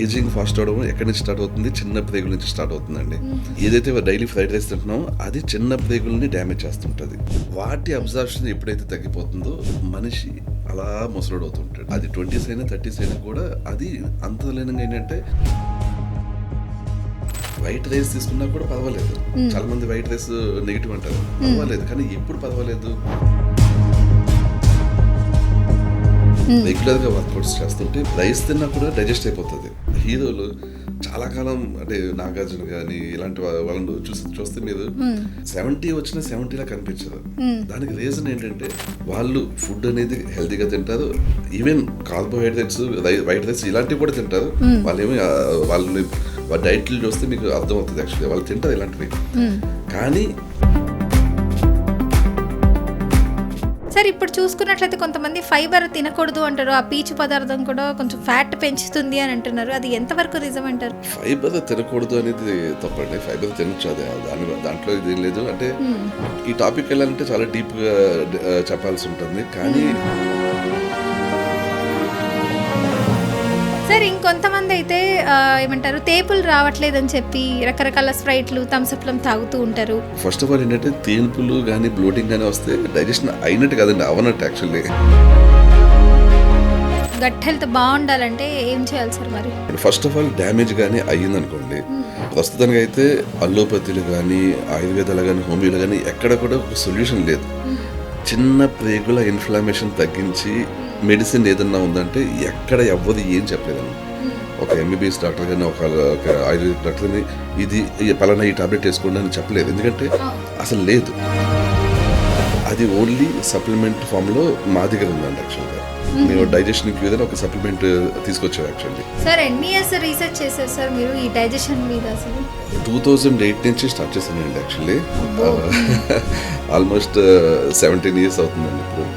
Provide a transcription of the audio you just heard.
Ageing fast అవడం ఎక్కడి నుంచి స్టార్ట్ అవుతుంది? చిన్న ప్రేగుల నుంచి స్టార్ట్ అవుతుందండి. ఏదైతే డైలీ ఫ్రైడ్ రైస్ తింటున్నామో అది చిన్న ప్రేగుల్ని డ్యామేజ్ చేస్తుంటది. వాటి అబ్జర్ప్షన్ ఎప్పుడైతే తగ్గిపోతుందో మనిషి అలా ముసలోడు అవుతుంటాడు. అది 20s అయినా 30s అయినా కూడా అది అంతలేనంగా ఏంటంటే వైట్ రైస్ తీసుకున్నా కూడా పర్వాలేదు. చాలా మంది వైట్ రైస్ నెగిటివ్ అంటారు. పర్వాలేదు, కానీ ఎప్పుడు పర్వాలేదు? రెగ్యులర్ గా వర్కౌట్స్ చేస్తుంటే రైస్ తిన్నా కూడా డైజెస్ట్ అయిపోతుంది. హీరోలు చాలా కాలం అంటే నాగార్జున గాని ఇలాంటి వాళ్ళని చూస్తే మీరు 70 వచ్చినా 70లా కనిపించదు. దానికి రీజన్ ఏంటంటే వాళ్ళు ఫుడ్ అనేది హెల్తీగా తింటారు. ఈవెన్ కార్బోహైడ్రేట్స్, వైట్ రైస్ ఇలాంటివి కూడా తింటారు. వాళ్ళని డైట్లు చూస్తే మీకు అర్థమవుతుంది. యాక్చువల్లీ వాళ్ళు తింటారు ఇలాంటివి. కానీ సార్ ఇప్పుడు చూసుకున్నట్లయితే కొంతమంది ఫైబర్ తినకూడదు అంటారు. ఆ పీచు పదార్థం కూడా కొంచెం ఫ్యాట్ పెంచుతుంది అని అంటున్నారు. అది ఎంతవరకు నిజం అంటారు? ఫైబర్ తినకూడదు అనేది తప్పండి. ఫైబర్ తినొచ్చు, అదే దాంట్లో ఇది లేదు. అంటే ఈ టాపిక్ వెళ్ళాలంటే చాలా డీప్ గా చెప్పాల్సి ఉంటుంది. కానీ సార్ ఇంకొంతమంది అయితే ఏమంటారు తేపులు రావట్లేదని చెప్పి రకరకాల స్ప్రైట్లు థమ్స్అప్లను తాగుతూ ఉంటారు. ఫస్ట్ ఆఫ్ ఆల్ ఏంటంటే తేన్పులు కానీ బ్లోటింగ్ కానీ వస్తే డైజెషన్ అయినట్టు కాదండి, అవనట్టు. యాక్చువల్లీ గట్ హెల్త్ బాగుండాలంటే ఏం చేయాలి సార్ మరి? ఫస్ట్ ఆఫ్ ఆల్ డ్యామేజ్ కానీ అయ్యిందనుకోండి, ప్రస్తుతానికి అయితే అల్లోపతిలు కానీ ఆయుర్వేదాలు కానీ హోమియోలు కానీ ఎక్కడ కూడా ఒక సొల్యూషన్ లేదు. చిన్న ప్రేగుల ఇన్ఫ్లమేషన్ తగ్గించి మెడిసిన్ ఏదన్నా ఉందంటే ఎక్కడ ఎవ్వరు ఏం చెప్పలేదండి. ఒక ఎంబీబీఎస్ డాక్టర్ కానీ ఒక ఆయుర్వేదిక్ డాక్టర్ని ఇది పలానా ఈ టాబ్లెట్ వేసుకోండి అని చెప్పలేదు. ఎందుకంటే అసలు లేదు. అది ఓన్లీ సప్లిమెంట్ ఫామ్లో మా దగ్గర ఉందండి. యాక్చువల్గా మేము డైజెషన్కి ఏదైనా ఒక సప్లిమెంట్ తీసుకొచ్చాం. యాక్చువల్లీ సార్ ఎన్ని ఇయర్స్ రీసెర్చ్ చేశారు సార్ మీరు ఈ డైజెషన్ మీద? అసలు 2008 నుంచి స్టార్ట్ చేశానండి. యాక్చువల్లీ ఆల్మోస్ట్ 17 years అవుతుందండి ఇప్పుడు.